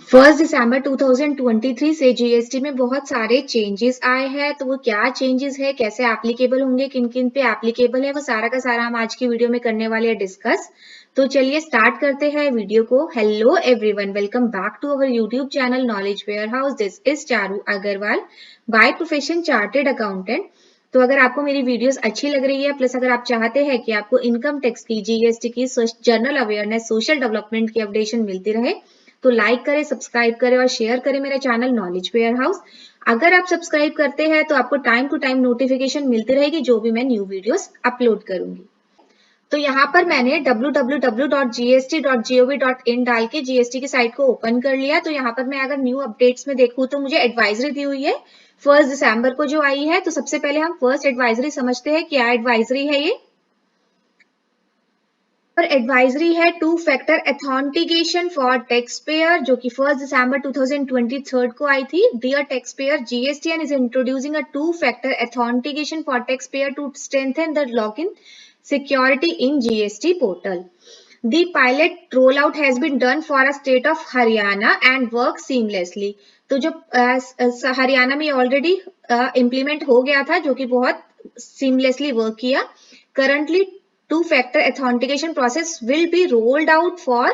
1 दिसंबर 2023 से जीएसटी में बहुत सारे चेंजेस आए हैं। तो वो क्या चेंजेस है, कैसे एप्लीकेबल होंगे, किन किन पे एप्लीकेबल है, वो सारा का सारा हम आज की वीडियो में करने वाले हैं डिस्कस। तो चलिए स्टार्ट करते हैं वीडियो को। Hello everyone, welcome back to our YouTube channel knowledge warehouse. This is Charu Agarwal, by profession chartered accountant. तो अगर आपको मेरी वीडियोस अच्छी लग रही है, प्लस अगर आप चाहते हैं कि आपको इनकम टैक्स की, जीएसटी की, जनरल अवेयरनेस, सोशल डेवलपमेंट की अपडेशन मिलती रहे, तो लाइक करें, सब्सक्राइब करें और शेयर करें मेरा चैनल नॉलेज वेयर हाउस। अगर आप सब्सक्राइब करते हैं तो आपको टाइम टू टाइम नोटिफिकेशन मिलती रहेगी जो भी मैं न्यू वीडियोस अपलोड करूंगी। तो यहाँ पर मैंने www.gst.gov.in डाल के जीएसटी की साइट को ओपन कर लिया। तो यहाँ पर मैं अगर न्यू अपडेट्स में देखूँ तो मुझे एडवाइजरी दी हुई है 1 दिसंबर को जो आई है। तो सबसे पहले हम फर्स्ट एडवाइजरी समझते हैं, क्या एडवाइजरी है ये। पर एडवाइजरी है two factor authentication for tax payer, जो कि 1 दिसंबर 2023 को आई थी। Dear tax payer, GSTN is introducing a two factor authentication for tax payer to strengthen the login security in GST portal. The pilot rollout has been done for a state of Haryana and works seamlessly. तो जो हरियाणा में already implement हो गया था, जो कि बहुत seamlessly work किया। Currently to factor authentication process will be rolled out for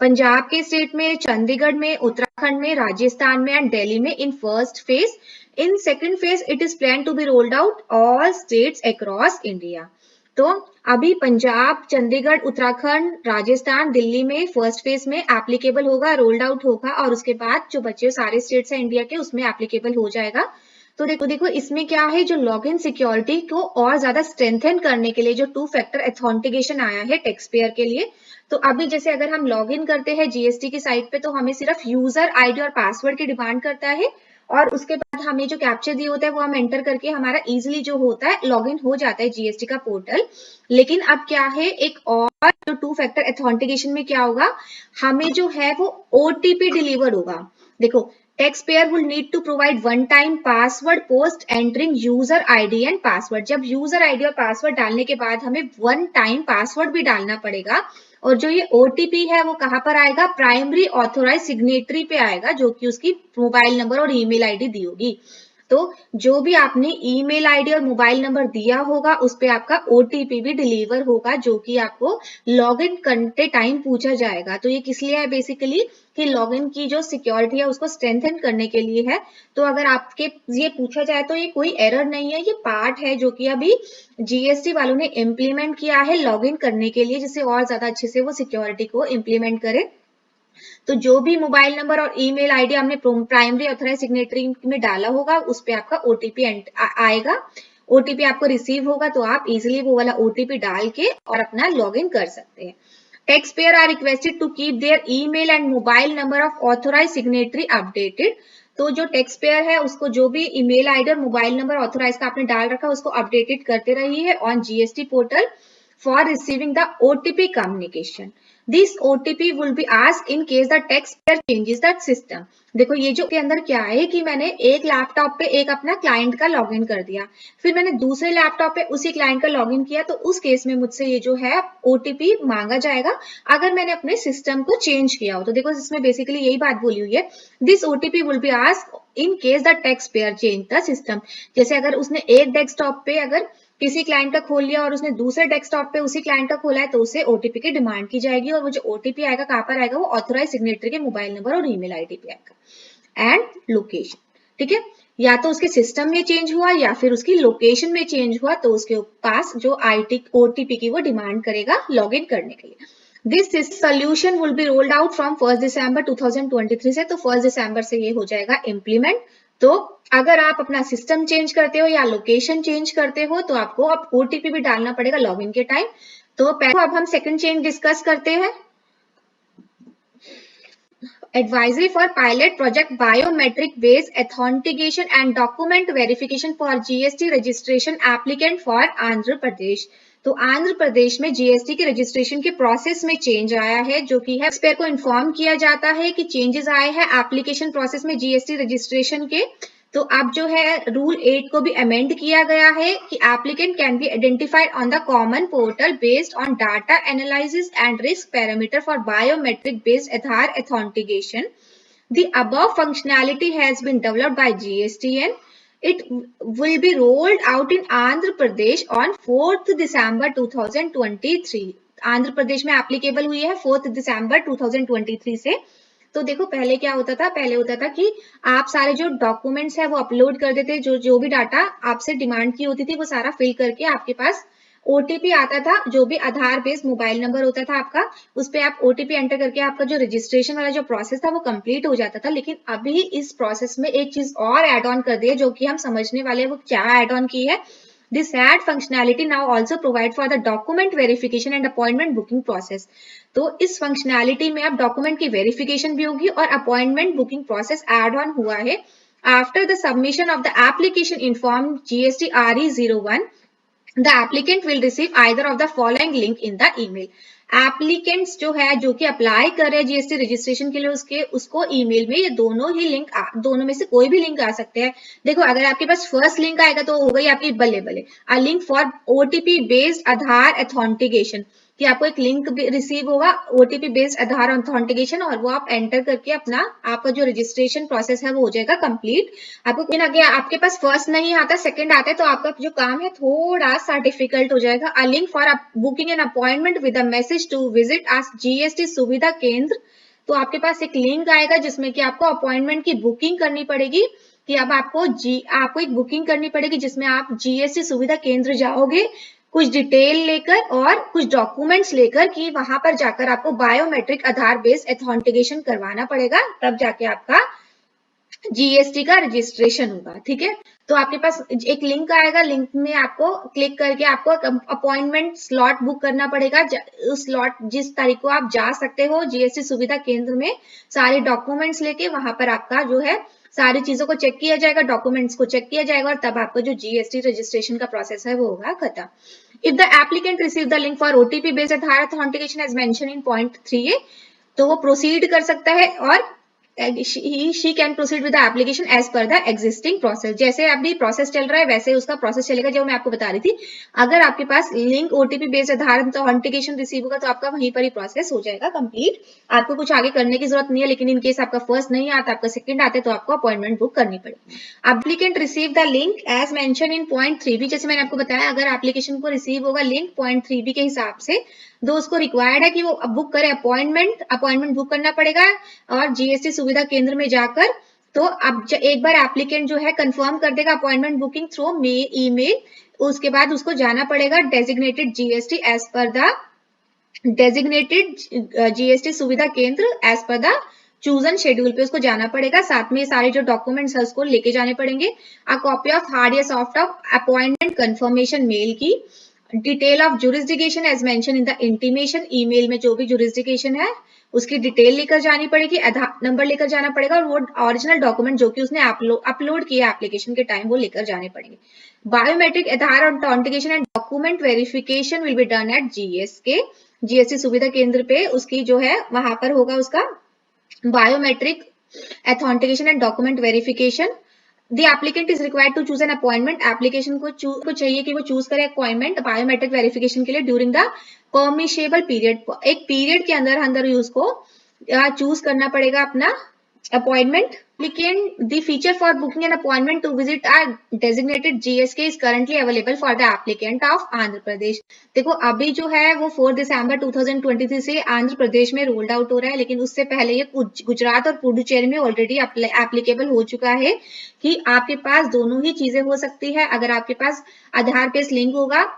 Punjab के स्टेट में, चंडीगढ़ में, उत्तराखंड में, राजस्थान में एंड दिल्ली में in first phase. In second phase it is plan to be rolled out all states across India. तो अभी पंजाब, चंडीगढ़, उत्तराखंड, राजस्थान, दिल्ली में फर्स्ट फेज में एप्लीकेबल होगा, रोल्ड आउट होगा, और उसके बाद जो बचे सारे स्टेट्स हैं इंडिया के उसमें एप्लीकेबल हो जाएगा। तो देखो इसमें क्या है, जो लॉगिन सिक्योरिटी को और ज्यादा स्ट्रेंथन करने के लिए जो टू फैक्टर अथेंटिकेशन आया है टैक्स पेयर के लिए। तो अभी जैसे अगर हम लॉग इन करते हैं जीएसटी की साइट पे, तो हमें सिर्फ यूजर आईडी और पासवर्ड की डिमांड करता है, और उसके बाद हमें जो कैप्चर दिए होता है वो हम एंटर करके हमारा इजीली जो होता है लॉगिन हो जाता है जीएसटी का पोर्टल। लेकिन अब क्या है, एक और जो टू फैक्टर अथेंटिकेशन में क्या होगा, हमें जो है वो ओटीपी डिलीवर होगा। देखो, taxpayer will need to provide one time password post entering user ID and password। जब यूजर आईडी और पासवर्ड डालने के बाद हमें वन टाइम पासवर्ड भी डालना पड़ेगा। और जो ये ओटीपी है वो कहाँ पर आएगा, प्राइमरी ऑथोराइज सिग्नेटरी पे आएगा, जो कि उसकी मोबाइल नंबर और ईमेल आईडी दी होगी। तो जो भी आपने ईमेल आईडी और मोबाइल नंबर दिया होगा उस पे आपका ओटीपी भी डिलीवर होगा, जो कि आपको लॉगिन करते टाइम पूछा जाएगा। तो ये किस लिए है, बेसिकली कि लॉगिन की जो सिक्योरिटी है उसको स्ट्रेंथन करने के लिए है। तो अगर आपके ये पूछा जाए तो ये कोई एरर नहीं है, ये पार्ट है जो कि अभी जीएसटी वालों ने इम्प्लीमेंट किया है लॉगिन करने के लिए, जिससे और ज्यादा अच्छे से वो सिक्योरिटी को इम्प्लीमेंट करे। तो जो भी मोबाइल नंबर और ईमेल आईडी हमने प्राइमरी ऑथराइज सिग्नेटरी में डाला होगा उस पे आपका ओटीपी आएगा। ओटीपी आपको रिसीव होगा तो आप इजीली वो वाला ओटीपी डाल के और अपना लॉगिन कर सकते हैं। Tax payer are requested to keep their email and mobile number of authorise signatory updated. तो जो टैक्स पेयर है उसको जो भी ईमेल आईडी और मोबाइल नंबर ऑथराइज का आपने डाल रखा है उसको अपडेटेड करते रहिए on GST portal for receiving the OTP communication. This OTP will be asked in case the taxpayer changes that system। देखो ये जो के अंदर क्या है कि मैंने एक लैपटॉप पे एक अपना क्लाइंट का लॉगिन कर दिया, फिर मैंने दूसरे लैपटॉप पे उसी क्लाइंट का लॉगिन किया, तो उस केस में मुझसे ये जो है ओटीपी मांगा जाएगा अगर मैंने अपने सिस्टम को चेंज किया हो। तो देखो इसमें बेसिकली यही बात बोली हुई है, this OTP will be asked in case the tax payer change the system. जैसे अगर उसने एक डेस्कटॉप पे अगर किसी क्लाइंट का खोल लिया और उसने दूसरे डेस्कटॉप पे उसी क्लाइंट का खोला है, तो उसे ओटीपी की डिमांड की जाएगी, और वो जो ओटीपी आएगा कहाँ पर आएगा, वो ऑथराइज सिग्नेटरी के मोबाइल नंबर और ईमेल आईडी पे आएगा एंड लोकेशन। ठीक है, या तो उसके सिस्टम में चेंज हुआ या फिर उसकी लोकेशन में चेंज हुआ, तो उसके पास जो ओटीपी की वो डिमांड करेगा लॉग इन करने के लिए। This solution will be rolled out from 1 दिसंबर 2023 से। तो 1 दिसंबर से ये हो जाएगा इम्प्लीमेंट। तो अगर आप अपना सिस्टम चेंज करते हो या लोकेशन चेंज करते हो तो आपको अब ओटीपी भी डालना पड़ेगा लॉगिन के टाइम। तो अब हम सेकंड चेंज डिस्कस करते हैं। Advisory for pilot project biometric based authentication and document verification for GST registration applicant for Andhra Pradesh. तो आंध्र प्रदेश में जीएसटी के रजिस्ट्रेशन के प्रोसेस में चेंज आया है, जो कि है एक्सपेयर को इन्फॉर्म किया जाता है कि चेंजेस आए हैं एप्लीकेशन प्रोसेस में जीएसटी रजिस्ट्रेशन के। तो अब जो है रूल 8 को भी अमेंड किया गया है कि applicant can be identified on the common portal based on data analysis and risk parameter for biometric based Aadhaar authentication. The above functionality has been developed by GSTN. It will be rolled out in Andhra Pradesh on 4th December 2023. Andhra Pradesh में applicable हुई है 4th दिसंबर 2023 से। तो देखो पहले क्या होता था, पहले होता था कि आप सारे जो डॉक्यूमेंट्स है वो अपलोड कर देते, जो भी डाटा आपसे डिमांड की होती थी वो सारा फिल करके आपके पास ओटीपी आता था, जो भी आधार बेस्ड मोबाइल नंबर होता था आपका, उस पे आप ओटीपी एंटर करके आपका जो रजिस्ट्रेशन वाला जो प्रोसेस था वो कंप्लीट हो जाता था। लेकिन अभी इस प्रोसेस में एक चीज और ऐड ऑन कर दी है जो कि हम समझने वाले हैं, वो क्या ऐड ऑन की है। This add functionality now also provide for the document verification and appointment booking process. तो इस फंक्शनैलिटी में अब डॉक्यूमेंट की वेरिफिकेशन भी होगी और appointment booking process add on हुआ है। After the submission of the application in form GST RE01, the applicant will receive either of the following link in the email. Applicants जो है जो कि अप्लाई कर रहे हैं जीएसटी रजिस्ट्रेशन के लिए उसको ईमेल में ये दोनों ही लिंक दोनों में से कोई भी लिंक आ सकते हैं। देखो अगर आपके पास फर्स्ट लिंक आएगा तो हो गई आपकी बल्ले बल्ले, अ link for OTP based Aadhaar authentication, कि आपको एक लिंक रिसीव होगा ओटीपी बेस्ड आधार अथेंटिकेशन और वो आप एंटर करके अपना आपका जो रजिस्ट्रेशन प्रोसेस है वो हो जाएगा कंप्लीट। आपको अगर आपके पास फर्स्ट नहीं आता सेकंड आता है तो आपका जो काम है थोड़ा सा डिफिकल्ट हो जाएगा। A link for booking an appointment with a message to visit as GST Suvidha Kendra, तो आपके पास एक लिंक आएगा जिसमें कि आपको अपॉइंटमेंट की बुकिंग करनी पड़ेगी, कि अब आपको एक बुकिंग करनी पड़ेगी जिसमें आप जीएसटी सुविधा केंद्र जाओगे कुछ डिटेल लेकर और कुछ डॉक्यूमेंट्स लेकर, कि वहां पर जाकर आपको बायोमेट्रिक आधार बेस्ड अथेंटिकेशन करवाना पड़ेगा, तब जाके आपका जीएसटी का रजिस्ट्रेशन होगा। ठीक है, तो आपके पास एक लिंक आएगा, लिंक में आपको क्लिक करके आपको अपॉइंटमेंट स्लॉट बुक करना पड़ेगा। उस स्लॉट जिस तारीख को आप जा सकते हो जीएसटी सुविधा केंद्र में सारे डॉक्यूमेंट्स लेके, वहां पर आपका जो है सारी चीजों को चेक किया जाएगा, डॉक्यूमेंट्स को चेक किया जाएगा और तब आपका जो जीएसटी रजिस्ट्रेशन का प्रोसेस है वो होगा खत्म। If the applicant receive the link for OTP based Aadhaar authentication as mention in point 3A, तो वो प्रोसीड कर सकता है और she can proceed with the application as per the existing process। जैसे अभी प्रोसेस चल रहा है वैसे उसका प्रोसेस चलेगा जो मैं आपको बता रही थी। अगर आपके पास link OTP based Aadhaar authentication receive होगा तो आपका वहीं पर ही प्रोसेस हो जाएगा कंप्लीट, आपको कुछ आगे करने की जरूरत नहीं है। लेकिन इन केस आपका फर्स्ट नहीं आता, आपका सेकंड आता है, तो आपको अपॉइंटमेंट बुक करनी पड़ेगी। Applicant receive the link as mention in point 3B, जैसे मैंने आपको बताया अगर एप्लीकेशन को रिसीव होगा लिंक पॉइंट 3B के हिसाब से, तो उसको रिक्वायर्ड है कि वो बुक करे अपॉइंटमेंट बुक करना पड़ेगा और जीएसटी सुविधा केंद्र में जाकर। तो अब एक बार एप्लीकेंट जो है कंफर्म कर देगा अपॉइंटमेंट बुकिंग थ्रू ईमेल, उसके बाद उसको जाना पड़ेगा designated GST as per the designated GST Suvidha Kendra as per the chosen schedule पे उसको जाना पड़ेगा। साथ में सारे जो डॉक्यूमेंट्स है उसको लेके जाने पड़ेंगे। अ कॉपी ऑफ हार्ड या soft of appointment confirmation mail की, detail of jurisdiction as mention in the intimation, email में जो भी जुरिस्डिक्शन है उसकी डिटेल लेकर जानी पड़ेगी, आधार नंबर लेकर जाना पड़ेगा और वो ओरिजिनल डॉक्यूमेंट जो कि उसने अपलोड किया एप्लीकेशन के टाइम वो लेकर जाने पड़ेंगे। Biometric Aadhaar authentication and document verification will be done at GST Suvidha केंद्र पे, उसकी जो है वहां पर होगा उसका biometric authentication and document verification. The applicant is required to choose an appointment, application को चाहिए कि वो चूज करे अपॉइंटमेंट बायोमेट्रिक वेरिफिकेशन के लिए ड्यूरिंग द परमिशेबल पीरियड, एक पीरियड के अंदर ही उसको चूज करना पड़ेगा अपना appointment. Applicant, the feature for booking an appointment to visit a designated GSK is currently available for the applicant of Andhra Pradesh। देखो अभी जो है वो 4 दिसंबर 2023 से आंध्र प्रदेश में रोल्ड आउट हो रहा है, लेकिन उससे पहले ये गुजरात और पुडुचेरी में ऑलरेडी एप्लीकेबल हो चुका है कि आपके पास दोनों ही चीजें हो सकती है। अगर आपके पास आधार बेस्ड लिंक होगा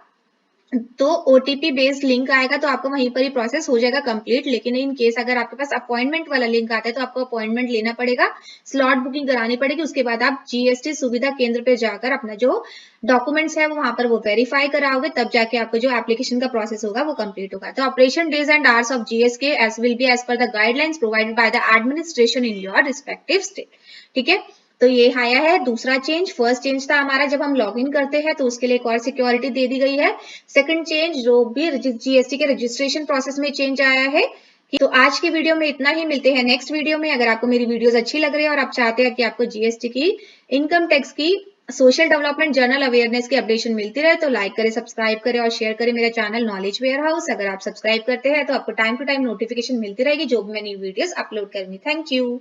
तो ओटीपी बेस्ड लिंक आएगा तो आपको वहीं पर ही प्रोसेस हो जाएगा कंप्लीट। लेकिन इन केस अगर आपके पास अपॉइंटमेंट वाला लिंक आता है तो आपको अपॉइंटमेंट लेना पड़ेगा, स्लॉट बुकिंग करानी पड़ेगी, उसके बाद आप जीएसटी सुविधा केंद्र पे जाकर अपना जो डॉक्यूमेंट्स है वो वहां पर वो वेरीफाई कराओगे, तब जाके आपको जो एप्लीकेशन का प्रोसेस होगा वो कंप्लीट होगा। तो operation days and hours of GSK as will be as per the guidelines provided by the administration in your respective state. ठीक है, तो ये आया है दूसरा चेंज। फर्स्ट चेंज था हमारा जब हम लॉग इन करते हैं तो उसके लिए एक और सिक्योरिटी दे दी गई है। सेकंड चेंज जो भी जीएसटी के रजिस्ट्रेशन प्रोसेस में चेंज आया है। तो आज की वीडियो में इतना ही, मिलते हैं नेक्स्ट वीडियो में। अगर आपको मेरी वीडियोस अच्छी लग रही है और आप चाहते हैं कि आपको जीएसटी की, इनकम टैक्स की, सोशल डेवलपमेंट, जनरल अवेयरनेस की अपडेशन मिलती रहे तो लाइक करें, सब्सक्राइब करें और शेयर करें मेरा चैनल नॉलेज वेयर हाउस। अगर आप सब्सक्राइब करते हैं तो आपको टाइम टू टाइम नोटिफिकेशन मिलती रहेगी जो भी मैं न्यू वीडियोस अपलोड करूंगी। Thank you.